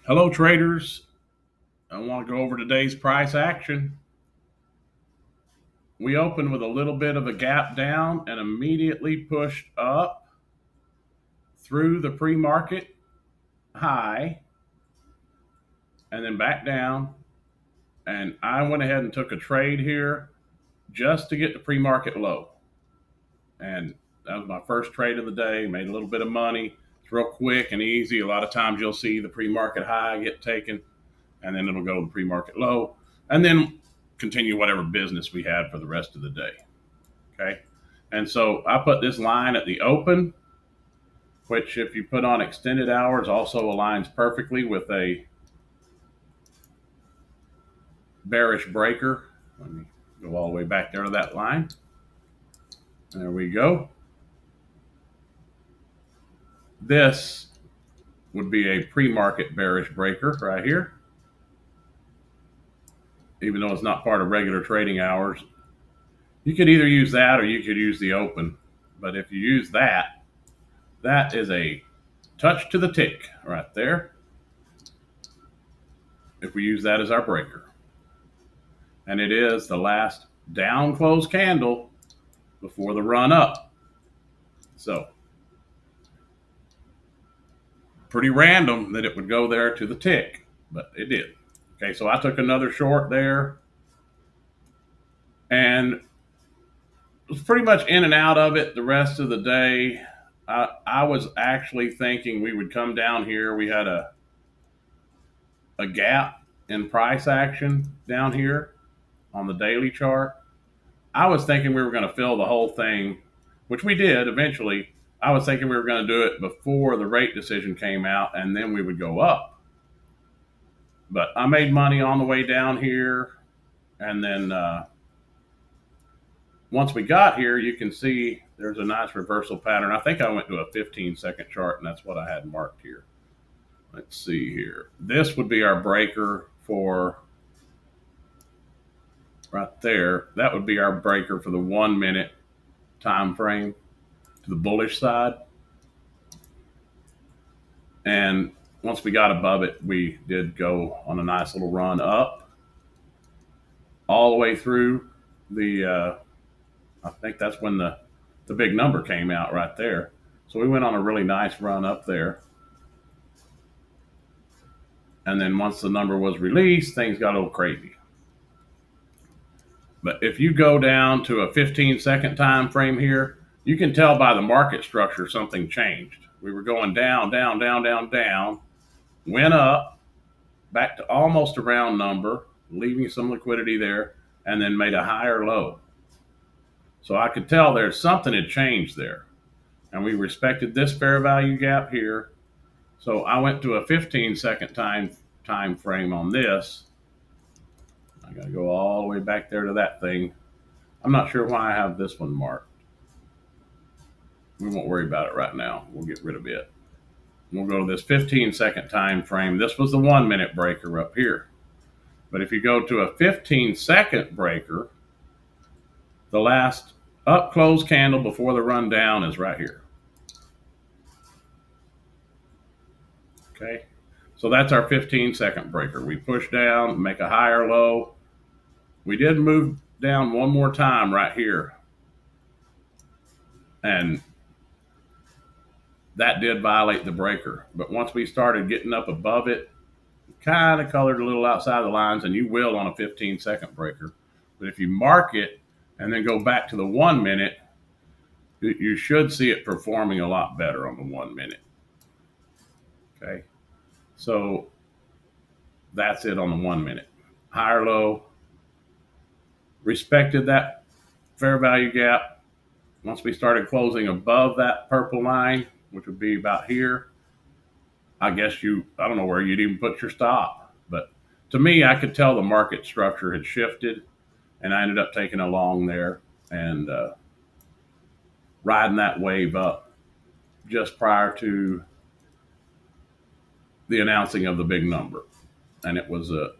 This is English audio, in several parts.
Hello, traders. I want to go over today's price action. We opened with a little bit of a gap down and immediately pushed up through the pre-market high and then back down. And I went ahead and took a trade here just to get the pre-market low. And that was my first trade of the day. Made a little bit of money. It's real quick and easy. A lot of times you'll see the pre-market high get taken, and then it'll go to the pre-market low, and then continue whatever business we had for the rest of the day. Okay. And so I put this line at the open, which if you put on extended hours also aligns perfectly with a bearish breaker. Let me go all the way back there to that line. There we go. This would be a pre-market bearish breaker right here. Even though it's not part of regular trading hours, you could either use that or you could use the open. But if you use that, that is a touch to the tick right there. If we use that as our breaker. And it is the last down close candle before the run up. So pretty random that it would go there to the tick, but it did. Okay, so I took another short there and was pretty much in and out of it the rest of the day. I was actually thinking we would come down here. We had a gap in price action down here on the daily chart. I was thinking we were going to fill the whole thing, which we did eventually. I was thinking we were going to do it before the rate decision came out, and then we would go up. But I made money on the way down here, and then once we got here, you can see there's a nice reversal pattern. I think I went to a 15-second chart, and that's what I had marked here. Let's see here. This would be our breaker for right there. That would be our breaker for the 1 minute time frame to the bullish side. And once we got above it, we did go on a nice little run up all the way through the I think that's when the big number came out right there. So we went on a really nice run up there. And then once the number was released, things got a little crazy. But if you go down to a 15-second time frame here, you can tell by the market structure something changed. We were going down, down, down, down, down, went up, back to almost a round number, leaving some liquidity there, and then made a higher low. So I could tell there's something had changed there. And we respected this fair value gap here. So I went to a 15-second time frame on this. I got to go all the way back there to that thing. I'm not sure why I have this one marked. We won't worry about it right now. We'll get rid of it. We'll go to this 15-second time frame. This was the 1 minute breaker up here. But if you go to a 15-second breaker, the last up close candle before the run down is right here. Okay, so that's our 15-second breaker. We push down, make a higher low. We did move down one more time right here. And that did violate the breaker. But once we started getting up above it, kind of colored a little outside the lines, and you will on a 15-second breaker. But if you mark it and then go back to the 1 minute, you should see it performing a lot better on the 1 minute. Okay, so that's it on the 1 minute. Higher low, respected that fair value gap. Once we started closing above that purple line, which would be about here, I guess I don't know where you'd even put your stop. But to me, I could tell the market structure had shifted, and I ended up taking a long there and riding that wave up just prior to the announcing of the big number. And it was a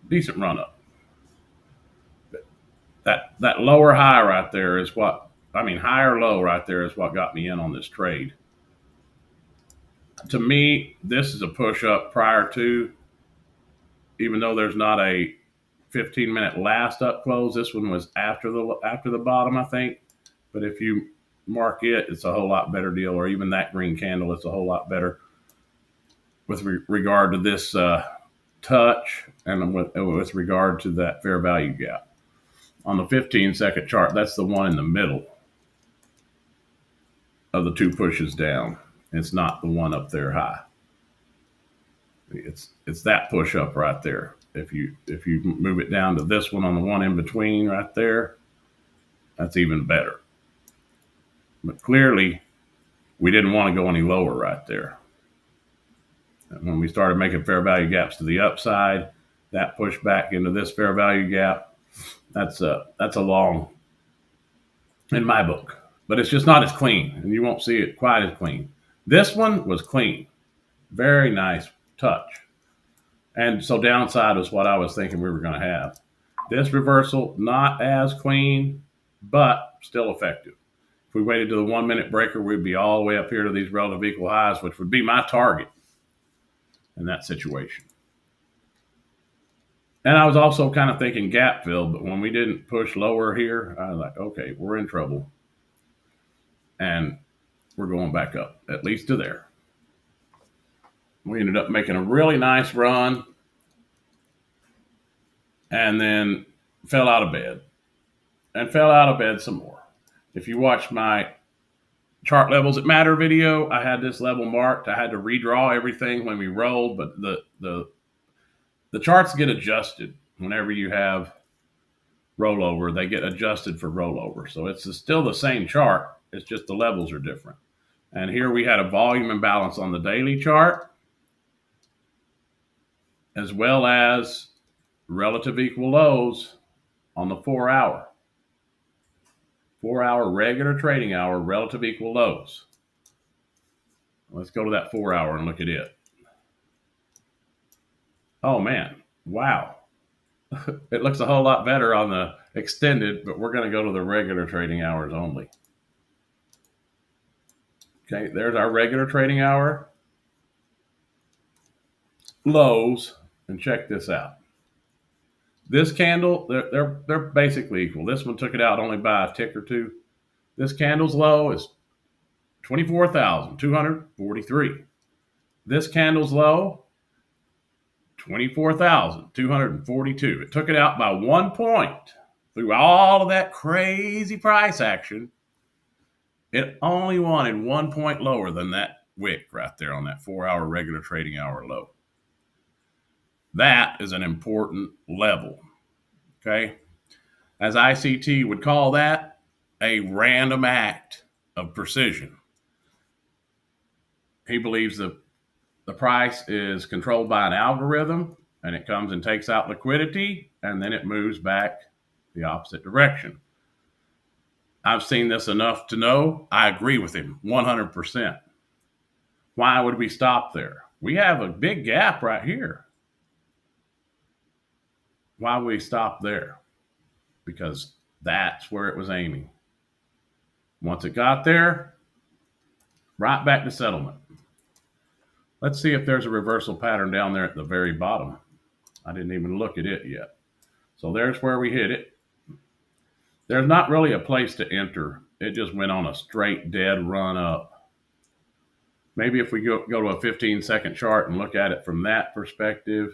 decent run up. That lower high right there is higher low right there is what got me in on this trade. To me, this is a push up prior to even though there's not a 15-minute last up close, this one was after the bottom, I think. But if you mark it, it's a whole lot better deal, or even that green candle, it's a whole lot better with regard to this touch and with regard to that fair value gap. On the 15-second chart, that's the one in the middle of the two pushes down. It's not the one up there high. It's that push up right there. If you move it down to this one on the one in between right there, that's even better. But clearly, we didn't want to go any lower right there. And when we started making fair value gaps to the upside, that pushed back into this fair value gap. That's a long, in my book. But it's just not as clean, and you won't see it quite as clean. This one was clean. Very nice touch. And so downside was what I was thinking we were going to have. This reversal, not as clean, but still effective. If we waited to the 1 minute breaker, we'd be all the way up here to these relative equal highs, which would be my target in that situation. And I was also kind of thinking gap fill, but when we didn't push lower here, I was like, okay, we're in trouble. And we're going back up, at least to there. We ended up making a really nice run and then fell out of bed and fell out of bed some more. If you watch my chart levels that matter video, I had this level marked. I had to redraw everything when we rolled, but the charts get adjusted whenever you have rollover. They get adjusted for rollover. So it's still the same chart. It's just the levels are different. And here we had a volume imbalance on the daily chart, as well as relative equal lows on the 4 hour. 4 hour regular trading hour, relative equal lows. Let's go to that 4 hour and look at it. Oh man, wow. It looks a whole lot better on the extended, but we're going to go to the regular trading hours only. Okay, there's our regular trading hour lows, and check this out. This candle, they're basically equal. This one took it out only by a tick or two. This candle's low is 24,243. This candle's low, 24,242. It took it out by 1 point. Through all of that crazy price action, it only wanted 1 point lower than that wick right there on that 4 hour regular trading hour low. That is an important level. Okay? As ICT would call that, a random act of precision. He believes the price is controlled by an algorithm, and it comes and takes out liquidity, and then it moves back the opposite direction. I've seen this enough to know I agree with him 100%. Why would we stop there? We have a big gap right here. Why would we stop there? Because that's where it was aiming. Once it got there, right back to settlement. Let's see if there's a reversal pattern down there at the very bottom. I didn't even look at it yet. So there's where we hit it. There's not really a place to enter. It just went on a straight dead run up. Maybe if we go to a 15-second chart and look at it from that perspective.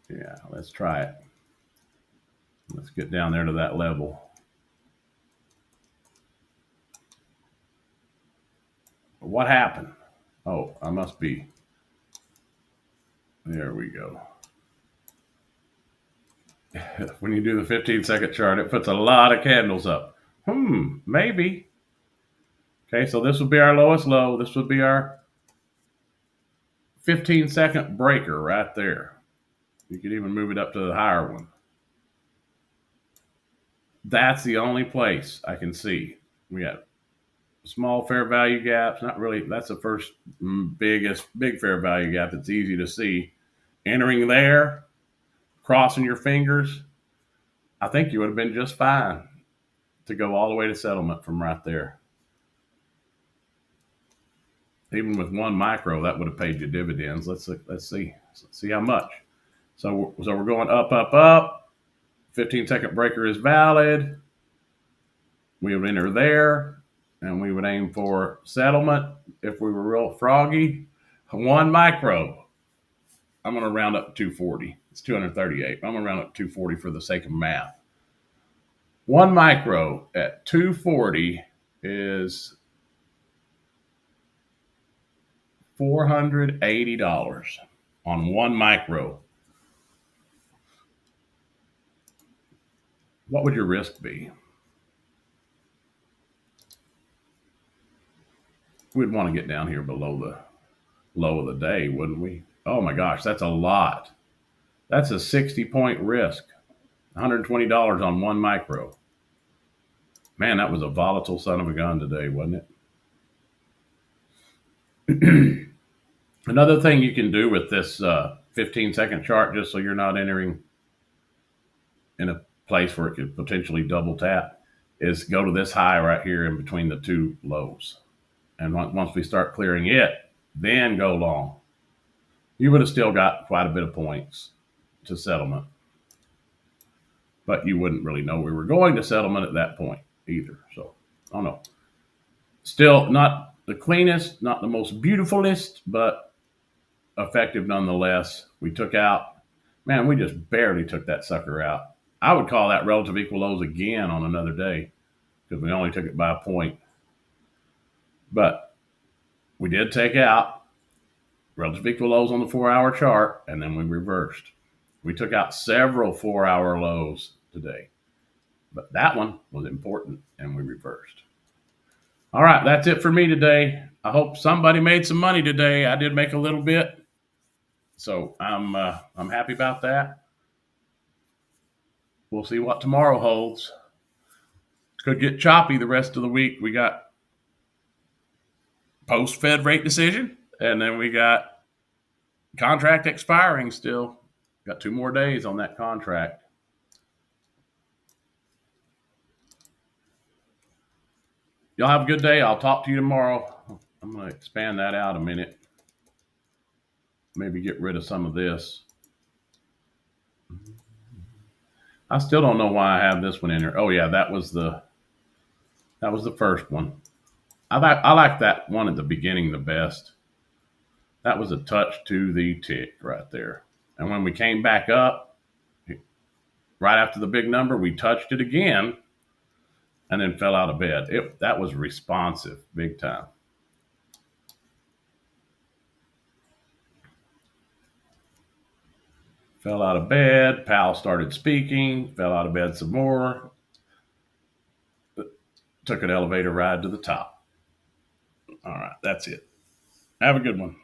Yeah, let's try it. Let's get down there to that level. What happened? Oh, I must be. There we go. When you do the 15-second chart, it puts a lot of candles up. Maybe. Okay, so this would be our lowest low. This would be our 15-second breaker right there. You could even move it up to the higher one. That's the only place I can see. We got small fair value gaps. Not really. That's the first big fair value gap. It's easy to see. Entering there, crossing your fingers, I think you would have been just fine to go all the way to settlement from right there. Even with one micro, that would have paid you dividends. Let's see how much. So we're going up, up, up. 15-second breaker is valid. We would enter there, and we would aim for settlement. If we were real froggy, one micro. I'm going to round up to 240. It's 238. I'm going to round up to 240 for the sake of math. One micro at 240 is $480 on one micro. What would your risk be? We'd want to get down here below the low of the day, wouldn't we? Oh my gosh, that's a lot. That's a 60-point risk. $120 on one micro. Man, that was a volatile son of a gun today, wasn't it? Another thing you can do with this 15-second chart, just so you're not entering in a place where it could potentially double tap, is go to this high right here in between the two lows. And once we start clearing it, then go long. You would have still got quite a bit of points to settlement, but you wouldn't really know we were going to settlement at that point either. So, I don't know. Still not the cleanest, not the most beautifulest, but effective nonetheless. We took out, man, we just barely took that sucker out. I would call that relative equal lows again on another day because we only took it by a point. But we did take out relative equal lows on the 4-hour chart, and then we reversed. We took out several 4-hour lows today, but that one was important, and we reversed. All right, that's it for me today. I hope somebody made some money today. I did make a little bit, so I'm happy about that. We'll see what tomorrow holds. Could get choppy the rest of the week. We got post-Fed rate decision, and then we got contract expiring still. Got 2 more days on that contract. Y'all have a good day. I'll talk to you tomorrow. I'm going to expand that out a minute. Maybe get rid of some of this. I still don't know why I have this one in here. Oh yeah, that was the first one. I like that one at the beginning the best. That was a touch to the tick right there. And when we came back up, right after the big number, we touched it again and then fell out of bed. That was responsive, big time. Fell out of bed. Powell started speaking. Fell out of bed some more. Took an elevator ride to the top. All right, that's it. Have a good one.